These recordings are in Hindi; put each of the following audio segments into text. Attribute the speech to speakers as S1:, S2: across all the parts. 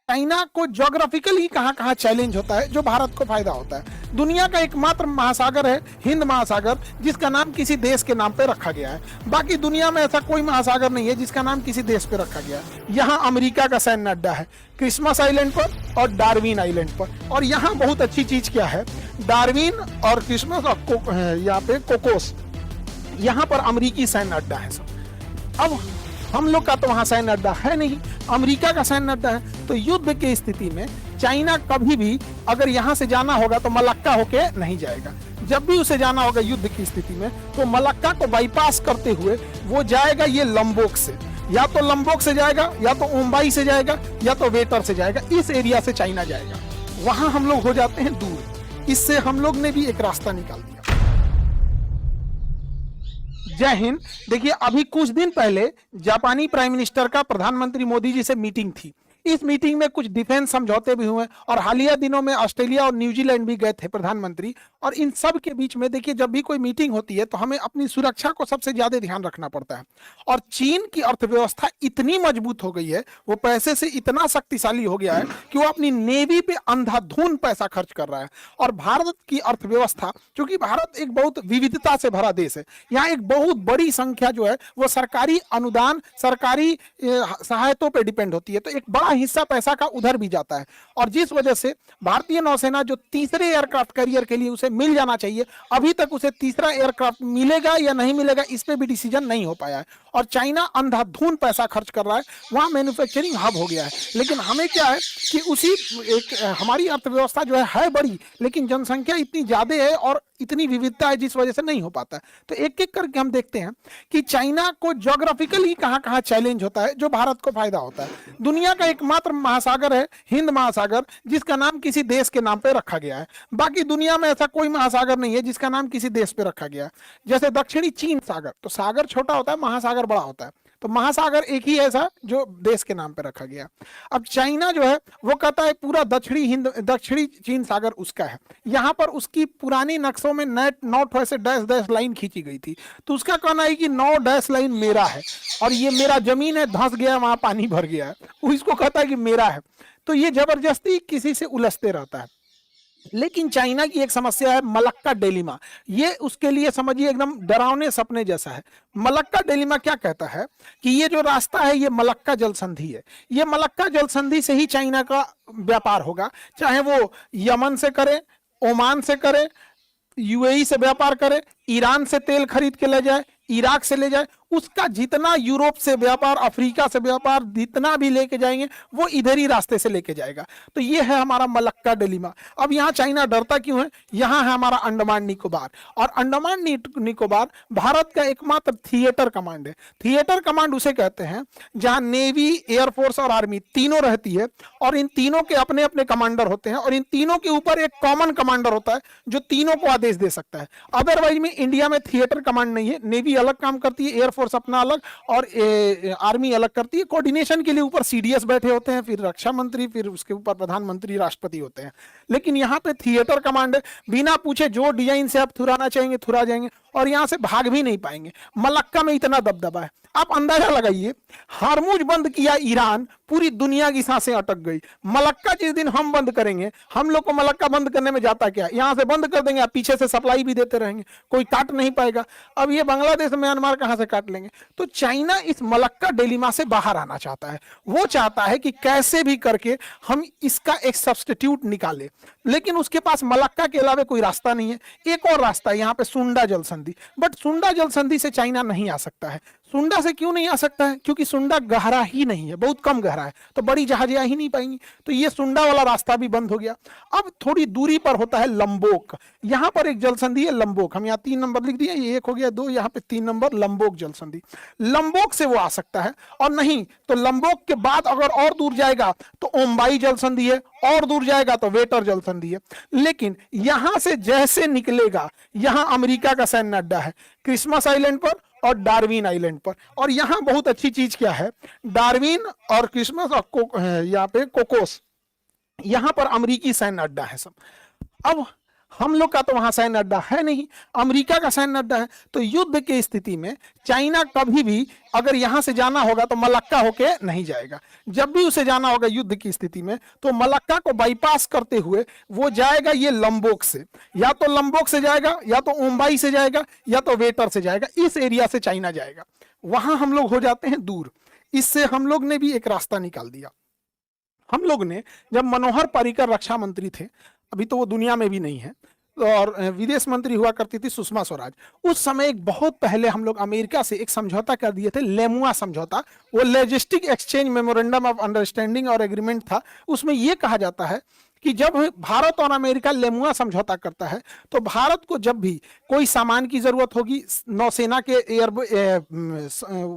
S1: चाइना को ज्योग्राफिकली कहाँ कहाँ चैलेंज होता है जो भारत को फायदा होता है। दुनिया का एकमात्र महासागर है हिंद महासागर, जिसका नाम किसी देश के नाम पे रखा गया है। बाकी दुनिया में ऐसा कोई महासागर नहीं है जिसका नाम किसी देश पे रखा गया है। यहाँ अमेरिका का सैन्य अड्डा है क्रिसमस आइलैंड पर और डार्विन आइलैंड पर। और यहाँ बहुत अच्छी चीज क्या है, डार्विन और क्रिसमस और यहाँ पे कोकोस, यहाँ पर अमेरिकी सैन्य अड्डा है सब। अब हम लोग का तो वहां सैन्य अड्डा है नहीं, अमेरिका का सैन्य अड्डा है। तो युद्ध की स्थिति में चाइना कभी भी अगर यहां से जाना होगा तो मलक्का होके नहीं जाएगा। जब भी उसे जाना होगा युद्ध की स्थिति में तो मलक्का को बाईपास करते हुए वो जाएगा ये लंबोक से, या तो लंबोक से जाएगा, या तो मुंबई से जाएगा, या तो वेटर से जाएगा। इस एरिया से चाइना जाएगा, वहां हम लोग हो जाते हैं दूर। इससे हम लोग ने भी एक रास्ता निकाल दिया। जय हिंद। देखिए, अभी कुछ दिन पहले जापानी प्राइम मिनिस्टर का प्रधानमंत्री मोदी जी से मीटिंग थी। इस मीटिंग में कुछ डिफेंस समझौते भी हुए और हालिया दिनों में ऑस्ट्रेलिया और न्यूजीलैंड भी गए थे प्रधानमंत्री। और इन सब के बीच में देखिए, जब भी कोई मीटिंग होती है तो हमें अपनी सुरक्षा को सबसे ज्यादा ध्यान रखना पड़ता है। और चीन की अर्थव्यवस्था इतनी मजबूत हो गई है, वो पैसे से इतना शक्तिशाली हो गया है कि वो अपनी नेवी पे अंधाधुंध पैसा खर्च कर रहा है। और भारत की अर्थव्यवस्था, क्योंकि भारत एक बहुत विविधता से भरा देश है, यहाँ एक बहुत बड़ी संख्या जो है वो सरकारी अनुदान, सरकारी सहायतों पर डिपेंड होती है। तो एक बड़ा हिस्सा पैसा का उधर भी जाता है। और जिस वजह से भारतीय नौसेना जो तीसरे एयरक्राफ्ट कैरियर के लिए उसे मिल जाना चाहिए, अभी तक उसे तीसरा एयरक्राफ्ट मिलेगा या नहीं मिलेगा इस पे भी डिसीजन नहीं हो पाया है। और चाइना अंधाधुंध पैसा खर्च कर रहा है, वहां मैन्युफैक्चरिंग हब हो गया है। लेकिन हमें क्या है कि उसी एक हमारी अर्थव्यवस्था जो है बड़ी, लेकिन जनसंख्या इतनी ज्यादा है और इतनी विविधता है जिस वजह से नहीं हो पाता है। तो एक एक करके हम देखते हैं कि चाइना को ज्योग्राफिकली कहाँ कहाँ चैलेंज होता है जो भारत को फायदा होता है। दुनिया का एकमात्र महासागर है हिंद महासागर, जिसका नाम किसी देश के नाम पे रखा गया है। बाकी दुनिया में ऐसा कोई महासागर नहीं है जिसका नाम किसी देश पे रखा गया है। जैसे दक्षिणी चीन सागर, तो सागर छोटा होता है, महासागर बड़ा होता है। तो महासागर एक ही ऐसा जो देश के नाम पे रखा गया। अब चाइना जो है वो कहता है पूरा दक्षिणी चीन सागर उसका है। यहाँ पर उसकी पुरानी नक्शों में नॉट ऐसे डैश डैश लाइन खींची गई थी, तो उसका कहना है कि 9 डैश लाइन मेरा है और ये मेरा जमीन है, धंस गया वहां पानी भर गया है, वो इसको कहता है कि मेरा है। तो ये जबरदस्ती किसी से उलझते रहता है। लेकिन चाइना की एक समस्या है मलक्का डेलिमा। ये उसके लिए समझिए एकदम डरावने सपने जैसा है। मलक्का डेलिमा क्या कहता है कि ये जो रास्ता है ये मलक्का जल संधि है। ये मलक्का जल संधि से ही चाइना का व्यापार होगा, चाहे वो यमन से करे, ओमान से करे, यूएई से व्यापार करे, ईरान से तेल खरीद के ले जाए, इराक से ले जाए, उसका जितना यूरोप से व्यापार, अफ्रीका से व्यापार, जितना भी लेके जाएंगे वो इधर ही रास्ते से लेके जाएगा। तो ये है हमारा मलक्का डेलिमा। अब यहाँ चाइना डरता क्यों है? यहाँ है हमारा अंडमान निकोबार, और अंडमान निकोबार भारत का एकमात्र थिएटर कमांड है। थिएटर कमांड उसे कहते हैं जहाँ नेवी, एयरफोर्स और आर्मी तीनों रहती है, और इन तीनों के अपने अपने कमांडर होते हैं, और इन तीनों के ऊपर एक कॉमन कमांडर होता है जो तीनों को आदेश दे सकता है। अदरवाइज में इंडिया में थिएटर कमांड नहीं है। नेवी अलग काम करती है, एयरफोर्स अपना अलग, और आर्मी अलग करती है। कोऑर्डिनेशन के लिए ऊपर सीडीएस बैठे होते हैं, फिर रक्षा मंत्री, फिर उसके ऊपर प्रधानमंत्री, राष्ट्रपति होते हैं। लेकिन यहाँ पे थिएटर कमांड है, बिना पूछे जो डिजाइन से आप थुराना चाहेंगे थुरा जाएंगे, और यहाँ से भाग भी नहीं पाएंगे। मलक्का में इतना दबदबा है, आप अंदाजा लगाइए। हार्मुज बंद किया ईरान, पूरी दुनिया की सांसें अटक गई। मलक्का जिस दिन हम बंद करेंगे, हम लोग को मलक्का बंद करने में जाता क्या, यहाँ से बंद कर देंगे, आप पीछे से सप्लाई भी देते रहेंगे, कोई काट नहीं पाएगा। अब ये बांग्लादेश, म्यांमार कहां से काट लेंगे? तो चाइना इस मलक्का डेलिमा से बाहर आना चाहता है। वो चाहता है कि कैसे भी करके हम इसका एक सब्स्टिट्यूट निकाले, लेकिन उसके पास मलक्का के अलावा कोई रास्ता नहीं है। एक और रास्ता है यहाँ पे, सुंडा जल संधि। बट सुंडा जल संधि से चाइना नहीं आ सकता है। सुंडा से क्यों नहीं आ सकता है? क्योंकि सुंडा गहरा ही नहीं है, बहुत कम गहरा है, तो बड़ी जहाजें आ ही नहीं पाएंगी। तो ये सुंडा वाला रास्ता भी बंद हो गया। अब थोड़ी दूरी पर होता है लंबोक। यहाँ पर एक जल संधि है लंबोक, हम यहाँ 3 नंबर लिख दिया, ये 1 हो गया, 2, यहाँ पे 3 नंबर लंबोक जल संधि। लंबोक से वो आ सकता है, और नहीं तो लंबोक के बाद अगर और दूर जाएगा तो ओम्बाई जल संधि है, और दूर जाएगा तो वेटर जल संधि है। लेकिन यहां से जैसे निकलेगा, यहाँ अमेरिका का सैन्य अड्डा है क्रिसमस आइलैंड पर और डार्विन आइलैंड पर। और यहाँ बहुत अच्छी चीज क्या है, डार्विन और क्रिसमस और यहाँ पे कोकोस, यहाँ पर अमेरिकी सैन्य अड्डा है सब। अब हम लोग का तो वहां सैन्य अड्डा है नहीं, अमेरिका का सैन्य अड्डा है। तो युद्ध की स्थिति में चाइना कभी भी अगर यहां से जाना होगा तो मलक्का होके नहीं जाएगा। जब भी उसे जाना होगा युद्ध की स्थिति में तो मलक्का को बाईपास करते हुए वो जाएगा ये लंबोक से, या तो लंबोक से जाएगा, या तो मुंबई से जाएगा, या तो वेटर से जाएगा। इस एरिया से चाइना जाएगा, वहां हम लोग हो जाते हैं दूर। इससे हम लोग ने भी एक रास्ता निकाल दिया। हम लोग ने जब मनोहर पर्रिकर रक्षा मंत्री थे, अभी तो वो दुनिया में भी नहीं है, और विदेश मंत्री हुआ करती थी सुषमा स्वराज, उस समय एक बहुत पहले हम लोग अमेरिका से एक समझौता कर दिए थे, लेमुआ समझौता। वो logistic exchange memorandum of understanding और एग्रीमेंट था। उसमें यह कहा जाता है कि जब भारत और अमेरिका लेमुआ समझौता करता है तो भारत को जब भी कोई सामान की जरूरत होगी, नौसेना के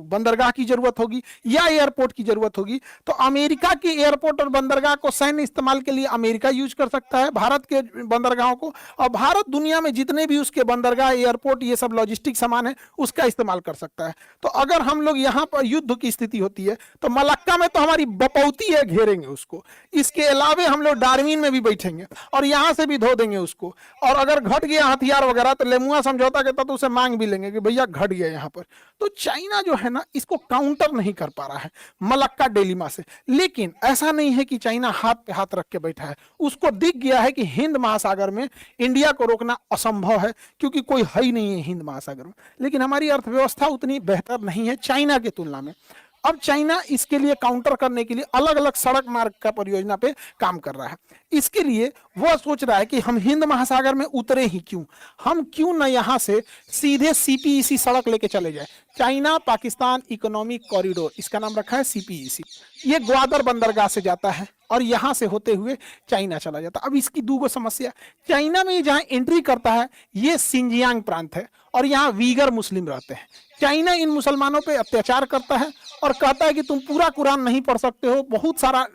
S1: बंदरगाह की जरूरत होगी या एयरपोर्ट की जरूरत होगी, तो अमेरिका के एयरपोर्ट और बंदरगाह को सैन्य इस्तेमाल के लिए अमेरिका यूज कर सकता है भारत के बंदरगाहों को, और भारत दुनिया में जितने भी उसके बंदरगाह, एयरपोर्ट, ये सब लॉजिस्टिक सामान है उसका इस्तेमाल कर सकता है। तो अगर हम लोग यहाँ पर युद्ध की स्थिति होती है तो मलक्का में तो हमारी बपौती है, घेरेंगे उसको। इसके अलावे हम लोग डार्विन में भी बैठेंगे और यहां से भी धो देंगे उसको। और अगर घट गया हथियार वगैरह तो लेमुआ समझौता के तहत उसे मांग भी लेंगे कि भैया घट गया यहां पर। तो चाइना जो है ना, इसको काउंटर नहीं कर पा रहा है मलक्का डेलिमा से। लेकिन ऐसा नहीं है कि चाइना हाथ पे हाथ रख के बैठा है, उसको दिख गया है कि हिंद महासागर में इंडिया को रोकना असंभव है, क्योंकि कोई है ही नहीं है हिंद महासागर में। लेकिन हमारी अर्थव्यवस्था उतनी बेहतर नहीं है चाइना की तुलना में। अब चाइना इसके लिए काउंटर करने के लिए अलग अलग सड़क मार्ग का परियोजना पे काम कर रहा है। इसके लिए वह सोच रहा है कि हम हिंद महासागर में उतरे ही क्यों, हम क्यों न यहां से सीधे सीपीईसी सड़क लेके चले जाए। चाइना पाकिस्तान इकोनॉमिक कॉरिडोर, इसका नाम रखा है सीपीईसी। ये ग्वादर बंदरगाह से जाता है और यहां से होते हुए चाइना चला जाता है। अब इसकी दो समस्या, चाइना में जहां एंट्री करता है ये सिंजियांग प्रांत है और यहाँ वीगर मुस्लिम रहते हैं। चाइना इन मुसलमानों पे अत्याचार करता है और कहता है कि तुम पूरा कुरान नहीं पढ़ सकते हो, बहुत सारा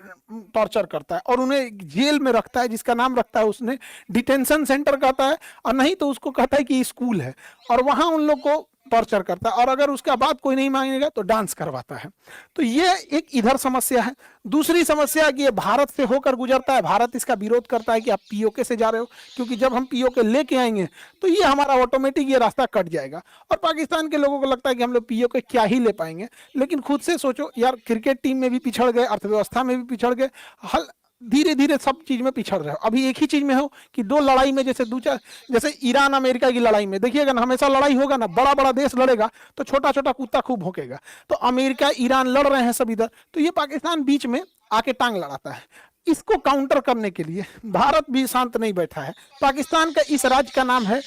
S1: टॉर्चर करता है और उन्हें जेल में रखता है, जिसका नाम रखता है उसने डिटेंशन सेंटर कहता है, और नहीं तो उसको कहता है कि स्कूल है, और वहां उन लोग को टॉर्चर करता है। और अगर उसका बात कोई नहीं मांगेगा तो डांस करवाता है। तो ये एक इधर समस्या है। दूसरी समस्या है कि ये भारत से होकर गुजरता है, भारत इसका विरोध करता है कि आप पीओके से जा रहे हो, क्योंकि जब हम पीओके लेके आएंगे तो ये हमारा ऑटोमेटिक ये रास्ता कट जाएगा। और पाकिस्तान के लोगों को लगता है कि हम लोग पीओके क्या ही ले पाएंगे। लेकिन खुद से सोचो यार, क्रिकेट टीम में भी पिछड़ गए, अर्थव्यवस्था में भी पिछड़ गए, हल धीरे धीरे सब चीज में पिछड़ रहे हो। अभी एक ही चीज में हो कि दो लड़ाई में, जैसे ईरान अमेरिका की लड़ाई में देखिएगा ना, हमेशा लड़ाई होगा ना, बड़ा बड़ा देश लड़ेगा तो छोटा छोटा कुत्ता खूब भौंकेगा। तो अमेरिका ईरान लड़ रहे हैं सब इधर, तो ये पाकिस्तान बीच में आके टांग लड़ाता है। इसको काउंटर करने के लिए भारत भी शांत नहीं बैठा है। पाकिस्तान का इस राज्य का नाम है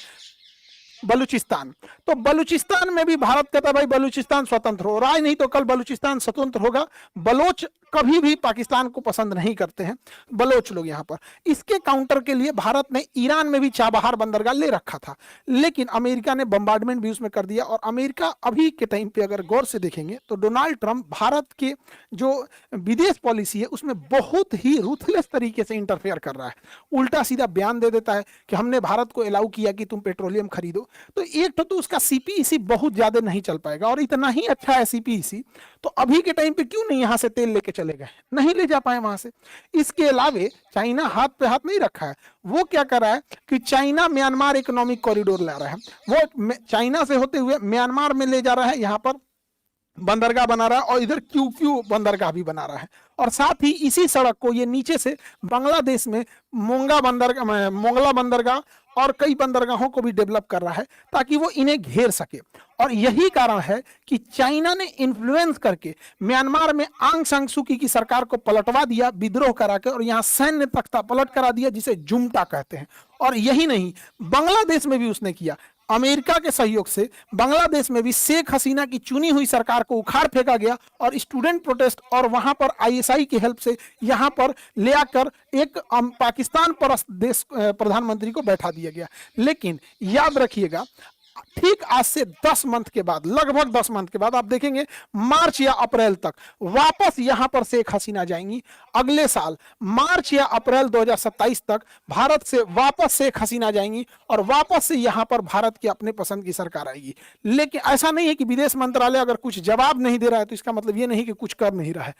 S1: बलूचिस्तान। तो बलूचिस्तान में भी भारत कहता है भाई बलूचिस्तान स्वतंत्र हो, आज नहीं तो कल बलूचिस्तान स्वतंत्र होगा। बलोच कभी भी पाकिस्तान को पसंद नहीं करते हैं बलोच लोग यहाँ पर। इसके काउंटर के लिए भारत ने ईरान में भी चाबहार बंदरगाह ले रखा था, लेकिन अमेरिका ने बम्बार्डमेंट भी उसमें कर दिया। और अमेरिका अभी के टाइम पे अगर गौर से देखेंगे तो डोनाल्ड ट्रंप भारत के जो विदेश पॉलिसी है उसमें बहुत ही रूथलेस तरीके से इंटरफेयर कर रहा है। उल्टा सीधा बयान दे देता है कि हमने भारत को अलाउ किया कि तुम पेट्रोलियम खरीदो। तो एक तो उसका सीपीईसी बहुत ज्यादा नहीं चल पाएगा, और इतना ही अच्छा है सीपीईसी, तो अभी के टाइम पे क्यों नहीं यहां से तेल लेके चले गए, नहीं ले जा पाए वहां से। इसके अलावे चाइना हाथ पे हाथ नहीं रखा है, वो क्या कर रहा है कि चाइना म्यांमार इकोनॉमिक कॉरिडोर ला रहा है। वो चाइना से होते हुए म्यांमार में ले जा रहा है, यहाँ पर बंदरगाह बना रहा है और इधर क्यू बंदरगाह भी बना रहा है। और साथ ही इसी सड़क को ये नीचे से बांग्लादेश में मोंगला बंदरगाह और कई बंदरगाहों को भी डेवलप कर रहा है ताकि वो इन्हें घेर सके। और यही कारण है कि चाइना ने इन्फ्लुएंस करके म्यांमार में आंग सान सू की सरकार को पलटवा दिया विद्रोह करा के, और यहाँ सैन्य तख्ता पलट करा दिया जिसे जुम्टा कहते हैं। और यही नहीं, बांग्लादेश में भी उसने किया। अमेरिका के सहयोग से बांग्लादेश में भी शेख हसीना की चुनी हुई सरकार को उखाड़ फेंका गया और स्टूडेंट प्रोटेस्ट और वहां पर आईएसआई की हेल्प से यहां पर ले आकर एक पाकिस्तान परस्त देश प्रधानमंत्री को बैठा दिया गया। लेकिन याद रखिएगा, ठीक आज से 10 मंथ के बाद, लगभग 10 मंथ के बाद आप देखेंगे मार्च या अप्रैल तक वापस यहां पर शेख हसीना जाएंगी। अगले साल मार्च या अप्रैल 2027 तक भारत से वापस शेख हसीना जाएंगी और वापस से यहां पर भारत की अपने पसंद की सरकार आएगी। लेकिन ऐसा नहीं है कि विदेश मंत्रालय अगर कुछ जवाब नहीं दे रहा है तो इसका मतलब ये नहीं कि कुछ कर नहीं रहा है।